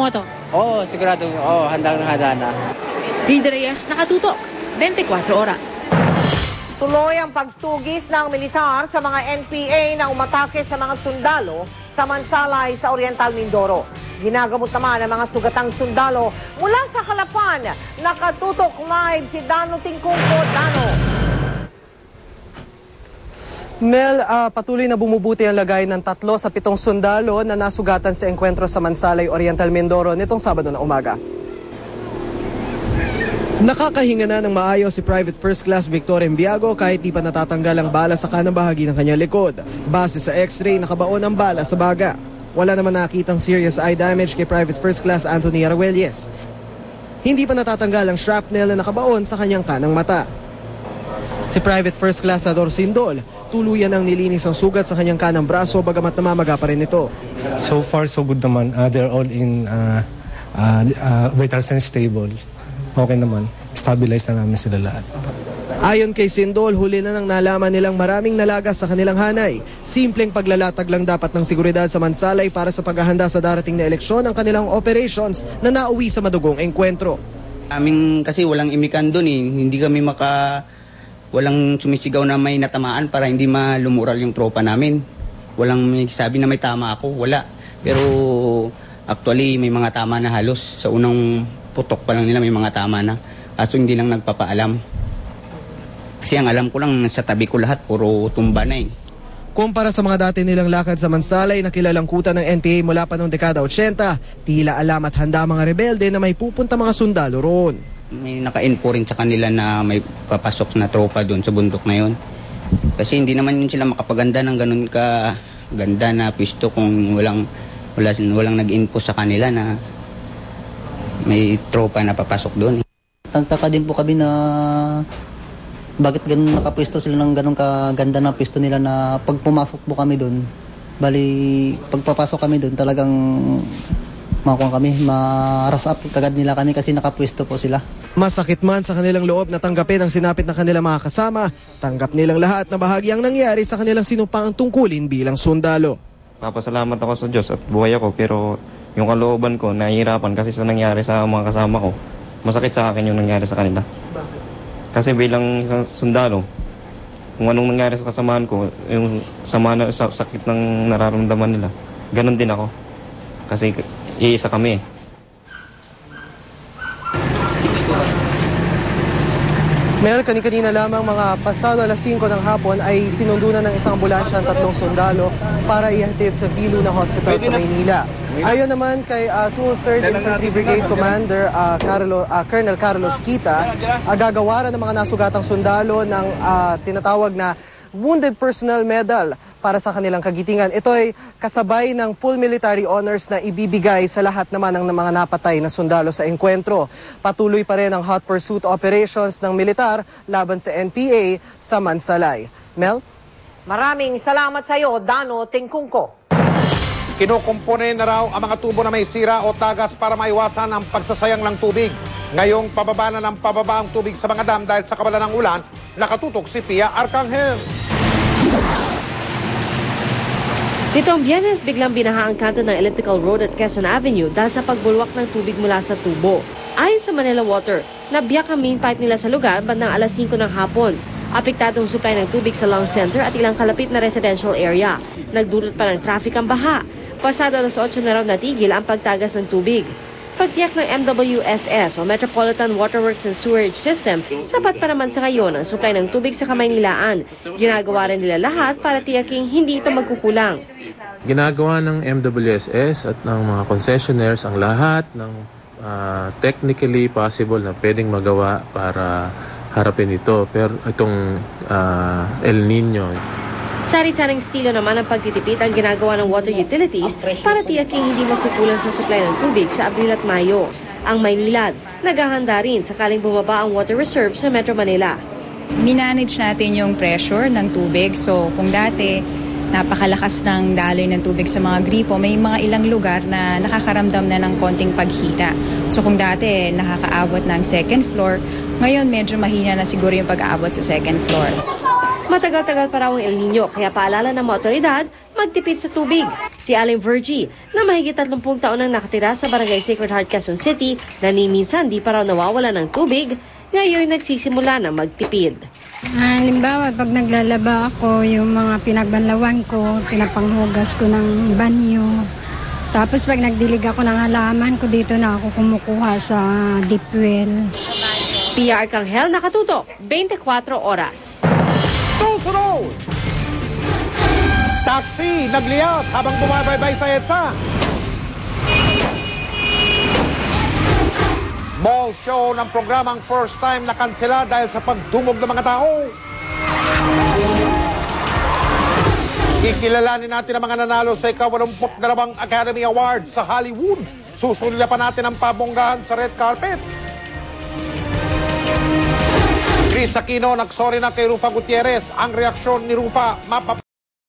mo to? Oo, sigurado. Oo, handang-handa na. Rida Reyes, nakatutok. 24 oras. Tuloy ang pagtugis ng militar sa mga NPA na umatake sa mga sundalo sa Mansalay sa Oriental Mindoro. Ginagamot naman ang mga sugatang sundalo mula sa Halapan. Nakatutok live si Dano Tingkungko. Dano. Mel, patuloy na bumubuti ang lagay ng 3 sa 7 sundalo na nasugatan sa engkwentro sa Mansalay, Oriental Mindoro nitong Sabado na umaga. Nakakahinga na ng maayos si Private First Class Victor Embiago kahit di pa natatanggal ang bala sa kanang bahagi ng kanyang likod. Base sa x-ray, nakabaon ang bala sa baga. Wala naman nakitang serious eye damage kay Private First Class Anthony Arguelles. Hindi pa natatanggal ang shrapnel na nakabaon sa kanyang kanang mata. Si Private First Class Ador Sindol, tuluyan ang nilinis ang sugat sa kanyang kanang braso bagamat namamaga pa rin ito. So far so good naman. They're all in vital signs stable. Okay naman. Stabilize na namin sila lahat. Ayon kay Sindol, huli na nang nalaman nilang maraming nalagas sa kanilang hanay. Simpleng paglalatag lang dapat ng seguridad sa Mansalay para sa paghahanda sa darating na eleksyon ang kanilang operations na nauwi sa madugong engkwentro. Kasi walang imikan doon eh. Hindi kami walang sumisigaw na may natamaan para hindi malumural yung tropa namin. Walang may sabi na may tama ako. Wala. Pero actually may mga tama na halos. Sa unang putok pa lang nila may mga tama na. Kaso hindi lang nagpapaalam. Kasi ang alam ko lang sa tabi ko lahat puro tumba na eh. Kumpara sa mga dati nilang lakad sa Mansalay na kilalang kuta ng NPA mula pa noong dekada 80, tila alam at handa mga rebelde na may pupunta mga sundalo roon. May naka-info rin sa kanila na may papasok na tropa doon sa bundok na yun. Kasi hindi naman yun sila makapaganda ng ganun ka ganda na pwesto kung walang nag-info sa kanila na may tropa na papasok doon. Tagtaka din po kami na bakit ganun nakapwesto sila ng ganun kaganda na pwesto nila na pag pumasok po kami doon. Bali, pagpapasok kami doon talagang maras up kagad nila kami kasi nakapwesto po sila. Masakit man sa kanilang loob na tanggapin ang sinapit ng kanilang mga kasama, tanggap nilang lahat na bahagi ang nangyari sa kanilang sinumpaang tungkulin bilang sundalo. Papasalamat ako sa Diyos at buhay ako pero yung kalooban ko nahihirapan kasi sa nangyari sa mga kasama ko. Masakit sa akin yung nangyari sa kanila. Kasi bilang isang sundalo, kung anong nangyari sa kasamahan ko, yung sakit ng nararamdaman nila, ganun din ako. Kasi iisa kami. Mel, kanina lamang mga pasado alas 5 ng hapon ay sinundo na ng isang ambulansya ang 3 sundalo para ihatid sa Viluna Hospital sa Maynila. Ayon naman kay 203rd Infantry Brigade Commander Colonel Carlos Kita, gagawaran ng mga nasugatang sundalo ng tinatawag na Wounded Personnel Medal para sa kanilang kagitingan. Ito ay kasabay ng full military honors na ibibigay sa lahat naman ng mga napatay na sundalo sa engkwentro. Patuloy pa rin ang hot pursuit operations ng militar laban sa NPA sa Mansalay. Mel? Maraming salamat sa iyo, Dano Tingkungko. Kinukumpone na raw ang mga tubo na may sira o tagas para maiwasan ang pagsasayang ng tubig. Ngayong pababa na ng pababa ang tubig sa mga dam dahil sa kabala ng ulan, nakatutok si Pia Arcangel. Nitong Biyernes, biglang binaha ang kanto ng Elliptical Road at Quezon Avenue dahil sa pagbulwak ng tubig mula sa tubo. Ayon sa Manila Water, nabiyak ang main pipe nila sa lugar bandang alas 5 ng hapon. Apektadong supply ng tubig sa Long Center at ilang kalapit na residential area. Nagdulot pa ng traffic ang baha. Pasado alas 8 na raw natigil ang pagtagas ng tubig. Pagtiyak ng MWSS o Metropolitan Waterworks and Sewerage System, sapat pa naman sa ngayon ang supply ng tubig sa Kamaynilaan. Ginagawa rin nila lahat para tiyaking hindi ito magkukulang. Ginagawa ng MWSS at ng mga concessionaires ang lahat ng technically possible na pwedeng magawa para harapin ito. Pero itong El Nino. Sari-saring estilo naman ang pagtitipid ang ginagawa ng water utilities para tiyaking hindi magkukulang sa supply ng tubig sa Abril at Mayo. Ang Maynilad, naghahanda rin sakaling bumaba ang water reserve sa Metro Manila. Minanage natin yung pressure ng tubig. So kung dati napakalakas ng daloy ng tubig sa mga gripo, may mga ilang lugar na nakakaramdam na ng konting paghina. So kung dati nakakaabot ng second floor, ngayon medyo mahina na siguro yung pag-aabot sa second floor. Matagal-tagal pa raw ang El Nino, kaya paalala ng mga otoridad, magtipid sa tubig. Si Aling Virgie, na mahigit 30 taon nang nakatira sa Barangay Sacred Heart, Quezon City, na ni minsan di pa raw nawawala ng tubig, ngayon nagsisimula na magtipid. Halimbawa, pag naglalaba ako, yung mga pinagbanlawan ko, pinapanghugas ko ng banyo. Tapos pag nagdilig ako ng halaman ko, dito na ako kumukuha sa deep well. Pia Arcangel, nakatutok, 24 oras. Susunod! Taxi, nagliyat habang bumabaybay sa EDSA. Mall show ng programang first time na kansela dahil sa pagdumog ng mga tao. Kikilalanin natin ang mga nanalo sa ika-82 Academy Award sa Hollywood. Susulya pa natin ang pabonggahan sa red carpet. Chris Aquino nagsorry na kay Rufa Gutierrez. Ang reaksyon ni Rufa,